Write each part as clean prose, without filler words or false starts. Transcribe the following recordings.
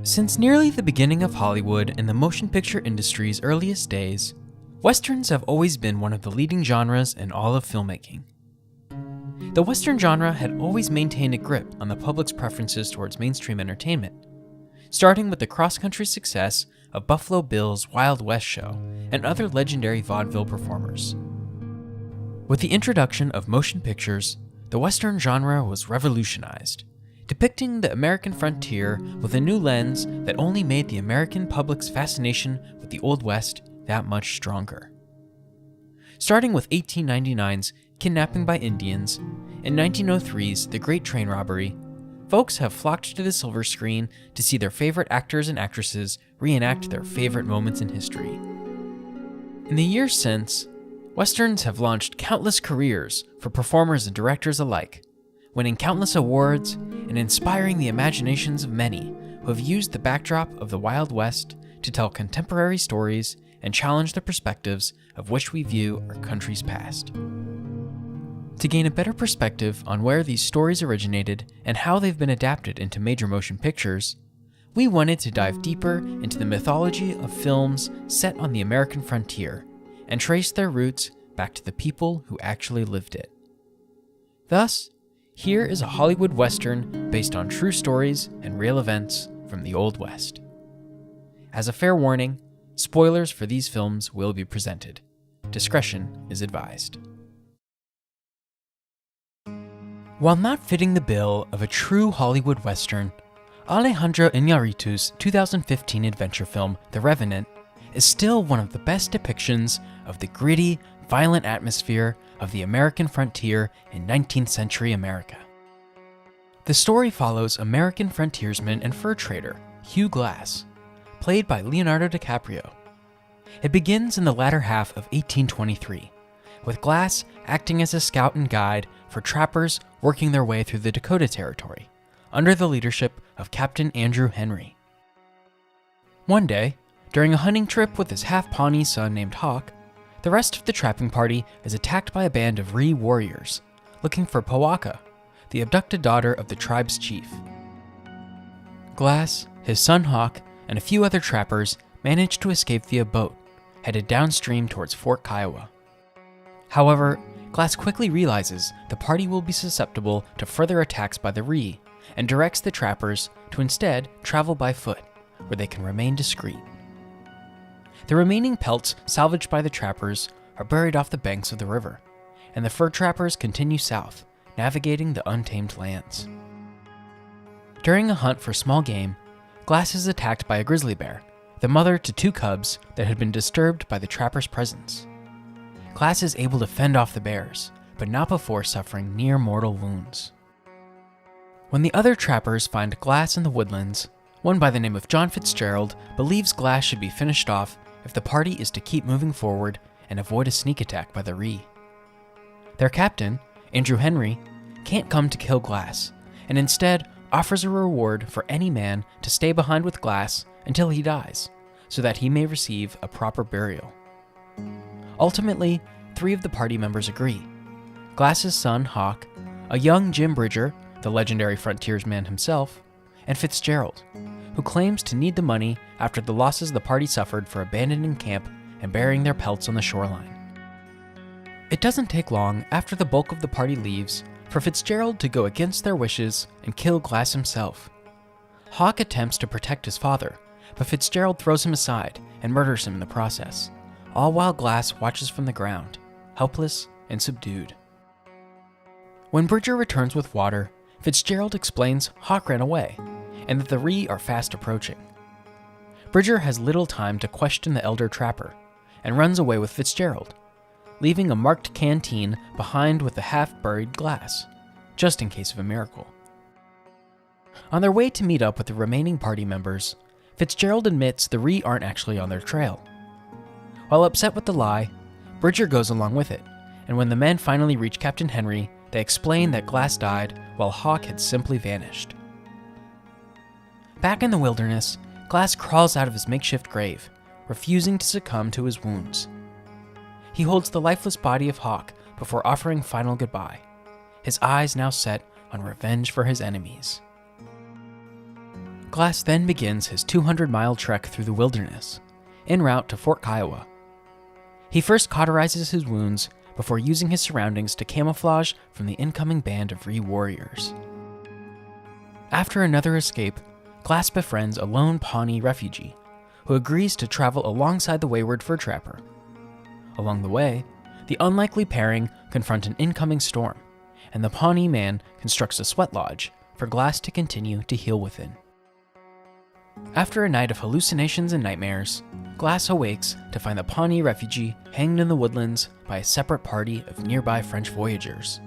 Since nearly the beginning of Hollywood and the motion picture industry's earliest days, Westerns have always been one of the leading genres in all of filmmaking. The Western genre had always maintained a grip on the public's preferences towards mainstream entertainment, starting with the cross-country success of Buffalo Bill's Wild West show and other legendary vaudeville performers. With the introduction of motion pictures, the Western genre was revolutionized, depicting the American frontier with a new lens that only made the American public's fascination with the Old West that much stronger. Starting with 1899's Kidnapping by Indians and 1903's The Great Train Robbery, folks have flocked to the silver screen to see their favorite actors and actresses reenact their favorite moments in history. In the years since, Westerns have launched countless careers for performers and directors alike, winning countless awards and inspiring the imaginations of many who have used the backdrop of the Wild West to tell contemporary stories and challenge the perspectives of which we view our country's past. To gain a better perspective on where these stories originated and how they've been adapted into major motion pictures, we wanted to dive deeper into the mythology of films set on the American frontier and trace their roots back to the people who actually lived it. Thus, here is a Hollywood Western based on true stories and real events from the Old West. As a fair warning, spoilers for these films will be presented. Discretion is advised. While not fitting the bill of a true Hollywood Western, Alejandro Iñárritu's 2015 adventure film, The Revenant, is still one of the best depictions of the gritty, violent atmosphere of the American frontier in 19th century America. The story follows American frontiersman and fur trader, Hugh Glass, played by Leonardo DiCaprio. It begins in the latter half of 1823, with Glass acting as a scout and guide for trappers working their way through the Dakota Territory, under the leadership of Captain Andrew Henry. One day, during a hunting trip with his half-Pawnee son named Hawk, the rest of the trapping party is attacked by a band of warriors, looking for Powaka, the abducted daughter of the tribe's chief. Glass, his son Hawk, and a few other trappers manage to escape via boat, headed downstream towards Fort Kiowa. However, Glass quickly realizes the party will be susceptible to further attacks by the Ree, and directs the trappers to instead travel by foot, where they can remain discreet. The remaining pelts salvaged by the trappers are buried off the banks of the river, and the fur trappers continue south, navigating the untamed lands. During a hunt for small game, Glass is attacked by a grizzly bear, the mother to two cubs that had been disturbed by the trappers' presence. Glass is able to fend off the bears, but not before suffering near mortal wounds. When the other trappers find Glass in the woodlands, one by the name of John Fitzgerald believes Glass should be finished off if the party is to keep moving forward and avoid a sneak attack by the Ree. Their captain, Andrew Henry, can't come to kill Glass, and instead offers a reward for any man to stay behind with Glass until he dies, so that he may receive a proper burial. Ultimately, 3 of the party members agree: Glass's son, Hawk, a young Jim Bridger, the legendary frontiersman himself, and Fitzgerald, who claims to need the money after the losses the party suffered for abandoning camp and burying their pelts on the shoreline. It doesn't take long after the bulk of the party leaves for Fitzgerald to go against their wishes and kill Glass himself. Hawk attempts to protect his father, but Fitzgerald throws him aside and murders him in the process, all while Glass watches from the ground, helpless and subdued. When Bridger returns with water, Fitzgerald explains Hawk ran away, and that the Ree are fast approaching. Bridger has little time to question the elder trapper, and runs away with Fitzgerald, leaving a marked canteen behind with the half-buried Glass, just in case of a miracle. On their way to meet up with the remaining party members, Fitzgerald admits the Ree aren't actually on their trail. While upset with the lie, Bridger goes along with it, and when the men finally reach Captain Henry, they explain that Glass died while Hawk had simply vanished. Back in the wilderness, Glass crawls out of his makeshift grave, refusing to succumb to his wounds. He holds the lifeless body of Hawk before offering final goodbye, his eyes now set on revenge for his enemies. Glass then begins his 200-mile trek through the wilderness, en route to Fort Kiowa. He first cauterizes his wounds before using his surroundings to camouflage from the incoming band of re-warriors. After another escape, Glass befriends a lone Pawnee refugee who agrees to travel alongside the wayward fur trapper. Along the way, the unlikely pairing confront an incoming storm, and the Pawnee man constructs a sweat lodge for Glass to continue to heal within. After a night of hallucinations and nightmares, Glass awakes to find the Pawnee refugee hanged in the woodlands by a separate party of nearby French voyagers.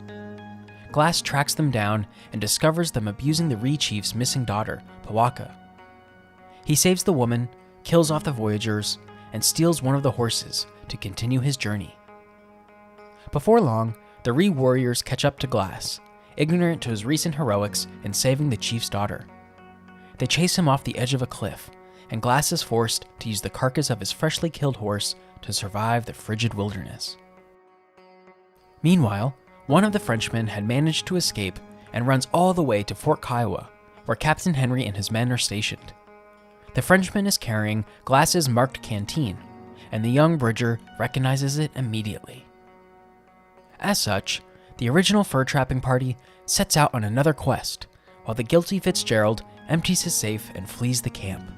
Glass tracks them down and discovers them abusing the Ree chief's missing daughter, Pawaka. He saves the woman, kills off the voyagers, and steals one of the horses to continue his journey. Before long, the Ree warriors catch up to Glass, ignorant to his recent heroics in saving the chief's daughter. They chase him off the edge of a cliff, and Glass is forced to use the carcass of his freshly killed horse to survive the frigid wilderness. Meanwhile, one of the Frenchmen had managed to escape and runs all the way to Fort Kiowa, where Captain Henry and his men are stationed. The Frenchman is carrying Glass's marked canteen, and the young Bridger recognizes it immediately. As such, the original fur trapping party sets out on another quest, while the guilty Fitzgerald empties his safe and flees the camp.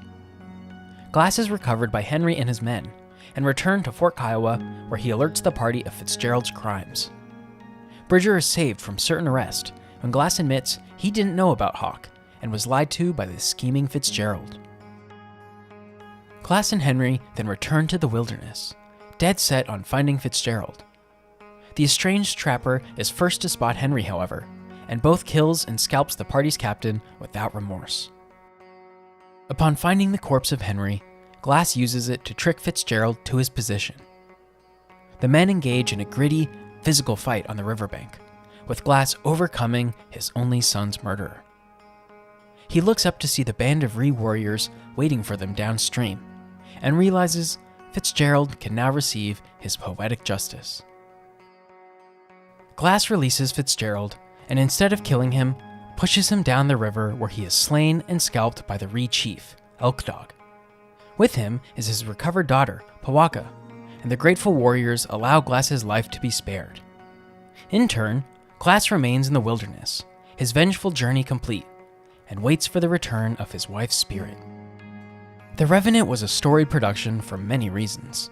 Glass is recovered by Henry and his men, and returned to Fort Kiowa, where he alerts the party of Fitzgerald's crimes. Bridger is saved from certain arrest when Glass admits he didn't know about Hawk and was lied to by the scheming Fitzgerald. Glass and Henry then return to the wilderness, dead set on finding Fitzgerald. The estranged trapper is first to spot Henry, however, and both kills and scalps the party's captain without remorse. Upon finding the corpse of Henry, Glass uses it to trick Fitzgerald to his position. The men engage in a gritty, physical fight on the riverbank, with Glass overcoming his only son's murderer. He looks up to see the band of Ree warriors waiting for them downstream, and realizes Fitzgerald can now receive his poetic justice. Glass releases Fitzgerald, and instead of killing him, pushes him down the river where he is slain and scalped by the Ree chief, Elk Dog. With him is his recovered daughter, Pawaka, and the grateful warriors allow Glass's life to be spared. In turn, Glass remains in the wilderness, his vengeful journey complete, and waits for the return of his wife's spirit. The Revenant was a storied production for many reasons.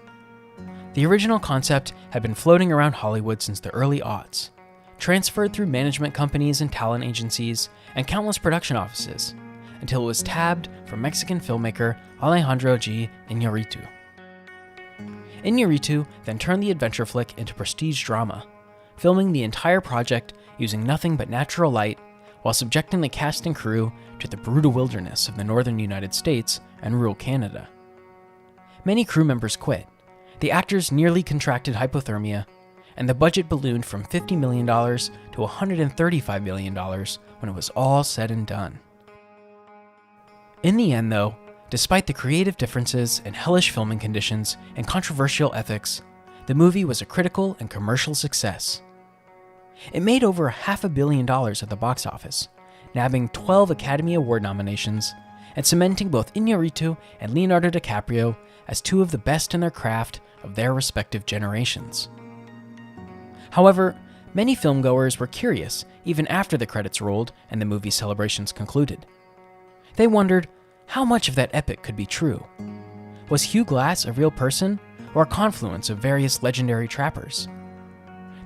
The original concept had been floating around Hollywood since the early aughts, transferred through management companies and talent agencies and countless production offices, until it was tabbed from Mexican filmmaker Alejandro G. Iñárritu. Iñárritu then turned the adventure flick into prestige drama, filming the entire project using nothing but natural light while subjecting the cast and crew to the brutal wilderness of the northern United States and rural Canada. Many crew members quit, the actors nearly contracted hypothermia, and the budget ballooned from $50 million to $135 million when it was all said and done. In the end, though, despite the creative differences and hellish filming conditions and controversial ethics, the movie was a critical and commercial success. It made over $500 million at the box office, nabbing 12 Academy Award nominations, and cementing both Iñárritu and Leonardo DiCaprio as two of the best in their craft of their respective generations. However, many filmgoers were curious even after the credits rolled and the movie's celebrations concluded. They wondered how much of that epic could be true. Was Hugh Glass a real person, or a confluence of various legendary trappers?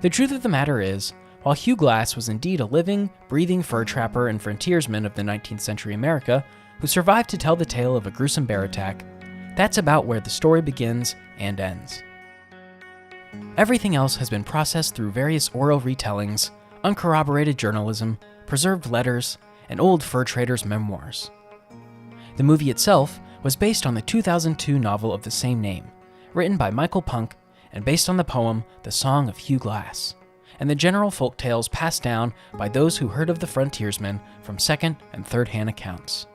The truth of the matter is, while Hugh Glass was indeed a living, breathing fur trapper and frontiersman of the 19th century America who survived to tell the tale of a gruesome bear attack, that's about where the story begins and ends. Everything else has been processed through various oral retellings, uncorroborated journalism, preserved letters, and old fur traders' memoirs. The movie itself was based on the 2002 novel of the same name, written by Michael Punk and based on the poem The Song of Hugh Glass, and the general folk tales passed down by those who heard of the frontiersman from second- and third-hand accounts.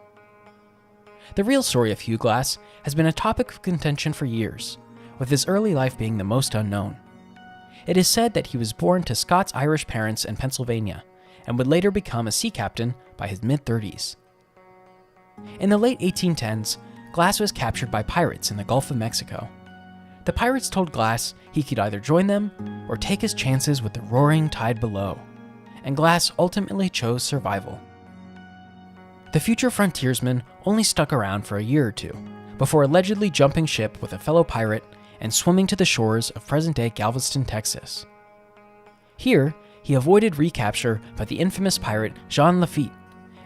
The real story of Hugh Glass has been a topic of contention for years, with his early life being the most unknown. It is said that he was born to Scots-Irish parents in Pennsylvania, and would later become a sea captain by his mid-30s. In the late 1810s, Glass was captured by pirates in the Gulf of Mexico. The pirates told Glass he could either join them or take his chances with the roaring tide below, and Glass ultimately chose survival. The future frontiersman only stuck around for a year or two, before allegedly jumping ship with a fellow pirate and swimming to the shores of present-day Galveston, Texas. Here, he avoided recapture by the infamous pirate Jean Lafitte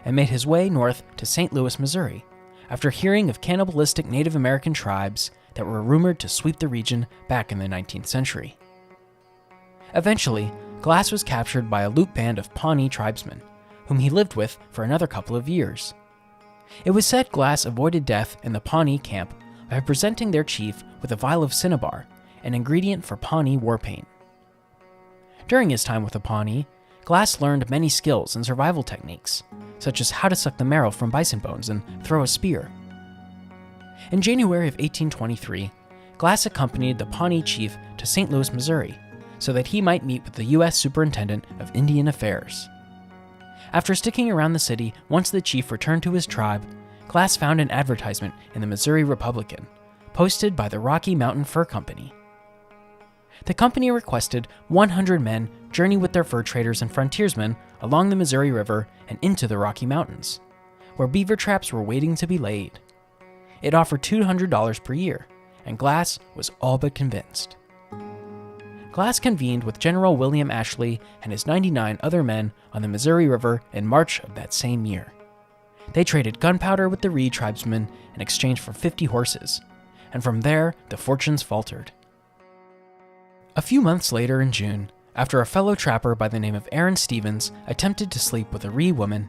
and made his way north to St. Louis, Missouri, after hearing of cannibalistic Native American tribes that were rumored to sweep the region back in the 19th century. Eventually, Glass was captured by a loot band of Pawnee tribesmen, whom he lived with for another couple of years. It was said Glass avoided death in the Pawnee camp by presenting their chief with a vial of cinnabar, an ingredient for Pawnee war paint. During his time with the Pawnee, Glass learned many skills and survival techniques, such as how to suck the marrow from bison bones and throw a spear. In January of 1823, Glass accompanied the Pawnee chief to St. Louis, Missouri, so that he might meet with the U.S. Superintendent of Indian Affairs. After sticking around the city once the chief returned to his tribe, Glass found an advertisement in the Missouri Republican, posted by the Rocky Mountain Fur Company. The company requested 100 men journey with their fur traders and frontiersmen along the Missouri River and into the Rocky Mountains, where beaver traps were waiting to be laid. It offered $200 per year, and Glass was all but convinced. Glass convened with General William Ashley and his 99 other men on the Missouri River in March of that same year. They traded gunpowder with the Reed tribesmen in exchange for 50 horses, and from there the fortunes faltered. A few months later in June, after a fellow trapper by the name of Aaron Stevens attempted to sleep with a Ree woman,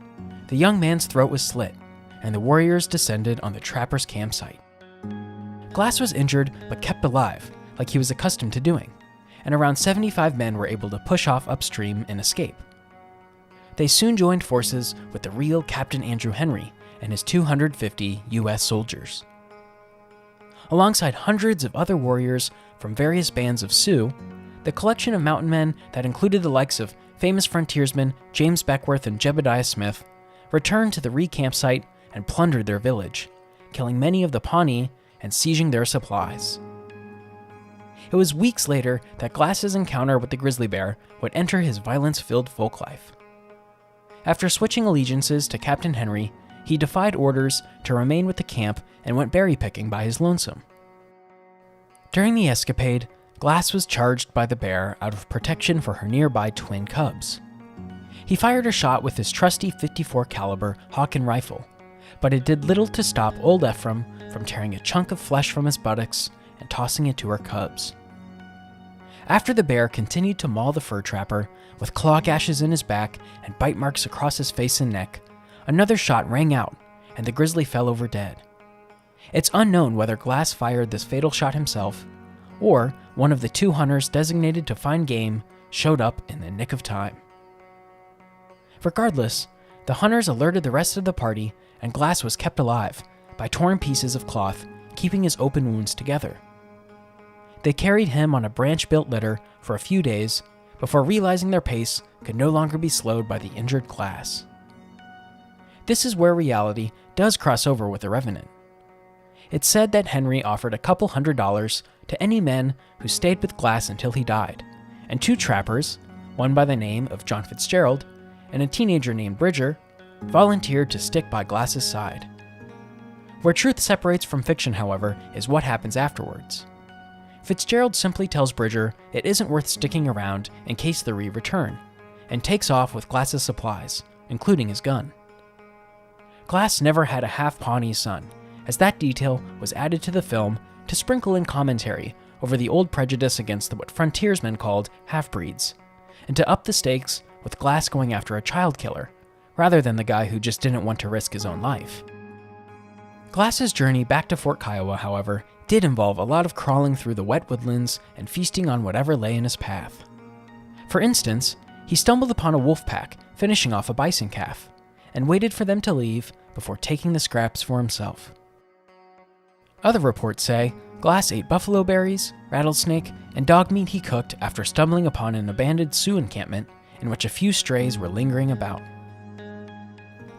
the young man's throat was slit, and the warriors descended on the trapper's campsite. Glass was injured but kept alive, like he was accustomed to doing, and around 75 men were able to push off upstream and escape. They soon joined forces with the real Captain Andrew Henry and his 250 U.S. soldiers. Alongside hundreds of other warriors from various bands of Sioux, the collection of mountain men that included the likes of famous frontiersmen James Beckwourth and Jebediah Smith returned to the Ree campsite and plundered their village, killing many of the Pawnee and seizing their supplies. It was weeks later that Glass's encounter with the grizzly bear would enter his violence-filled folk life. After switching allegiances to Captain Henry, he defied orders to remain with the camp and went berry picking by his lonesome. During the escapade, Glass was charged by the bear out of protection for her nearby twin cubs. He fired a shot with his trusty .54 caliber Hawken rifle, but it did little to stop old Ephraim from tearing a chunk of flesh from his buttocks and tossing it to her cubs. After the bear continued to maul the fur trapper, with claw gashes in his back and bite marks across his face and neck, another shot rang out, and the grizzly fell over dead. It's unknown whether Glass fired this fatal shot himself, or one of the 2 hunters designated to find game showed up in the nick of time. Regardless, the hunters alerted the rest of the party, and Glass was kept alive by torn pieces of cloth, keeping his open wounds together. They carried him on a branch-built litter for a few days before realizing their pace could no longer be slowed by the injured Glass. This is where reality does cross over with the Revenant. It's said that Henry offered a couple $100 to any men who stayed with Glass until he died, and 2 trappers, one by the name of John Fitzgerald and a teenager named Bridger, volunteered to stick by Glass's side. Where truth separates from fiction, however, is what happens afterwards. Fitzgerald simply tells Bridger it isn't worth sticking around in case the Ree return, and takes off with Glass's supplies, including his gun. Glass never had a half-Pawnee son, as that detail was added to the film to sprinkle in commentary over the old prejudice against what frontiersmen called half-breeds, and to up the stakes with Glass going after a child killer, rather than the guy who just didn't want to risk his own life. Glass's journey back to Fort Kiowa, however, did involve a lot of crawling through the wet woodlands and feasting on whatever lay in his path. For instance, he stumbled upon a wolf pack finishing off a bison calf, and waited for them to leave before taking the scraps for himself. Other reports say Glass ate buffalo berries, rattlesnake, and dog meat he cooked after stumbling upon an abandoned Sioux encampment in which a few strays were lingering about.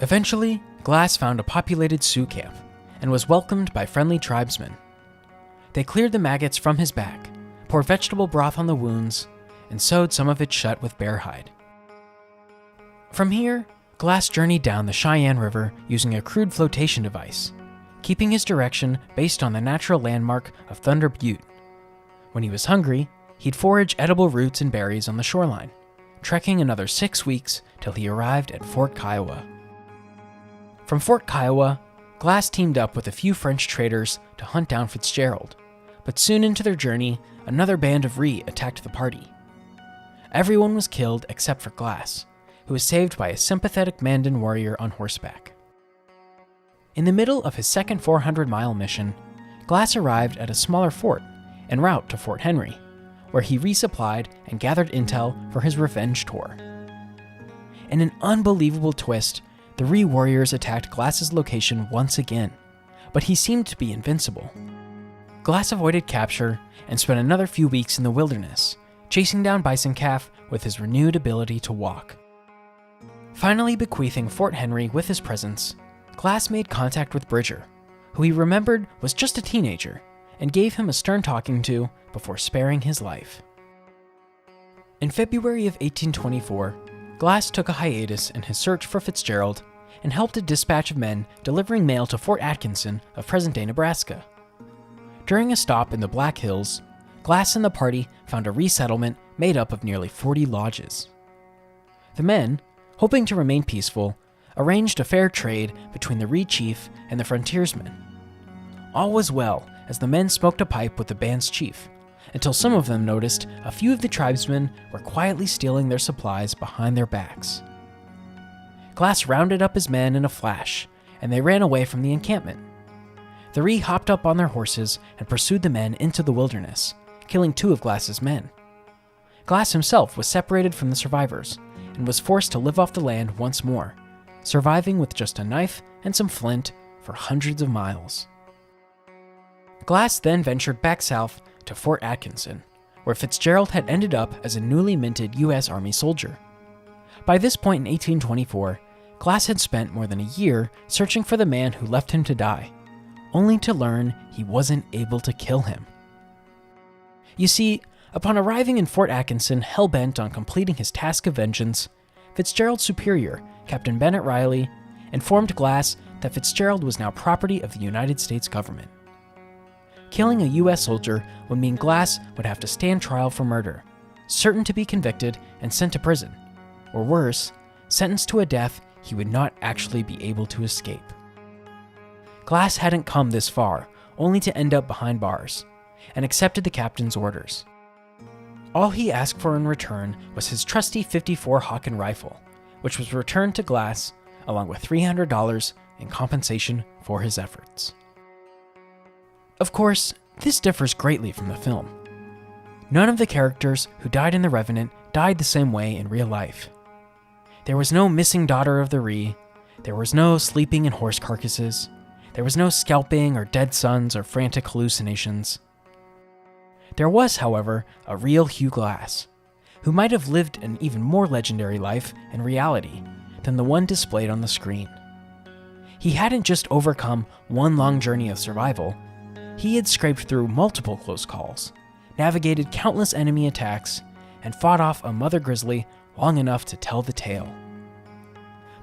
Eventually, Glass found a populated Sioux camp and was welcomed by friendly tribesmen. They cleared the maggots from his back, poured vegetable broth on the wounds, and sewed some of it shut with bear hide. From here, Glass journeyed down the Cheyenne River using a crude flotation device, keeping his direction based on the natural landmark of Thunder Butte. When he was hungry, he'd forage edible roots and berries on the shoreline, trekking another 6 weeks till he arrived at Fort Kiowa. From Fort Kiowa, Glass teamed up with a few French traders to hunt down Fitzgerald, but soon into their journey, another band of re-attacked the party. Everyone was killed except for Glass, who was saved by a sympathetic Mandan warrior on horseback. In the middle of his second 400-mile mission, Glass arrived at a smaller fort en route to Fort Henry, where he resupplied and gathered intel for his revenge tour. In an unbelievable twist, the Re-warriors attacked Glass's location once again, but he seemed to be invincible. Glass avoided capture and spent another few weeks in the wilderness, chasing down Bison Calf with his renewed ability to walk. Finally bequeathing Fort Henry with his presence, Glass made contact with Bridger, who he remembered was just a teenager, and gave him a stern talking to before sparing his life. In February of 1824, Glass took a hiatus in his search for Fitzgerald and helped a dispatch of men delivering mail to Fort Atkinson of present-day Nebraska. During a stop in the Black Hills, Glass and the party found a resettlement made up of nearly 40 lodges. The men, hoping to remain peaceful, arranged a fair trade between the Ree chief and the Frontiersman. All was well as the men smoked a pipe with the band's chief, until some of them noticed a few of the tribesmen were quietly stealing their supplies behind their backs. Glass rounded up his men in a flash, and they ran away from the encampment. The Ree hopped up on their horses and pursued the men into the wilderness, killing 2 of Glass's men. Glass himself was separated from the survivors and was forced to live off the land once more, surviving with just a knife and some flint for hundreds of miles. Glass then ventured back south to Fort Atkinson, where Fitzgerald had ended up as a newly minted U.S. Army soldier. By this point in 1824, Glass had spent more than a year searching for the man who left him to die, only to learn he wasn't able to kill him. You see, upon arriving in Fort Atkinson hell-bent on completing his task of vengeance, Fitzgerald's superior, Captain Bennett Riley, informed Glass that Fitzgerald was now property of the United States government. Killing a U.S. soldier would mean Glass would have to stand trial for murder, certain to be convicted and sent to prison, or worse, sentenced to a death he would not actually be able to escape. Glass hadn't come this far, only to end up behind bars, and accepted the captain's orders. All he asked for in return was his trusty .54 Hawken rifle, which was returned to Glass, along with $300 in compensation for his efforts. Of course, this differs greatly from the film. None of the characters who died in The Revenant died the same way in real life. There was no missing daughter of the Ree, there was no sleeping in horse carcasses, there was no scalping or dead sons or frantic hallucinations. There was, however, a real Hugh Glass, who might have lived an even more legendary life in reality than the one displayed on the screen. He hadn't just overcome one long journey of survival, he had scraped through multiple close calls, navigated countless enemy attacks, and fought off a mother grizzly long enough to tell the tale.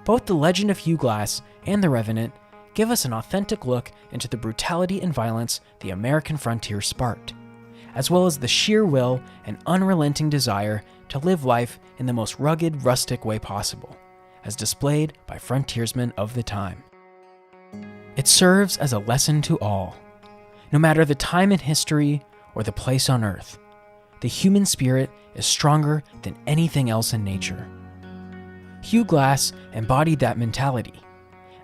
Both The Legend of Hugh Glass and The Revenant give us an authentic look into the brutality and violence the American frontier sparked, as well as the sheer will and unrelenting desire to live life in the most rugged, rustic way possible, as displayed by frontiersmen of the time. It serves as a lesson to all. No matter the time in history or the place on earth, the human spirit is stronger than anything else in nature. Hugh Glass embodied that mentality,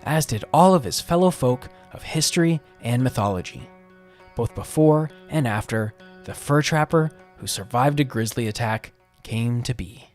as did all of his fellow folk of history and mythology, both before and after the fur trapper who survived a grizzly attack came to be.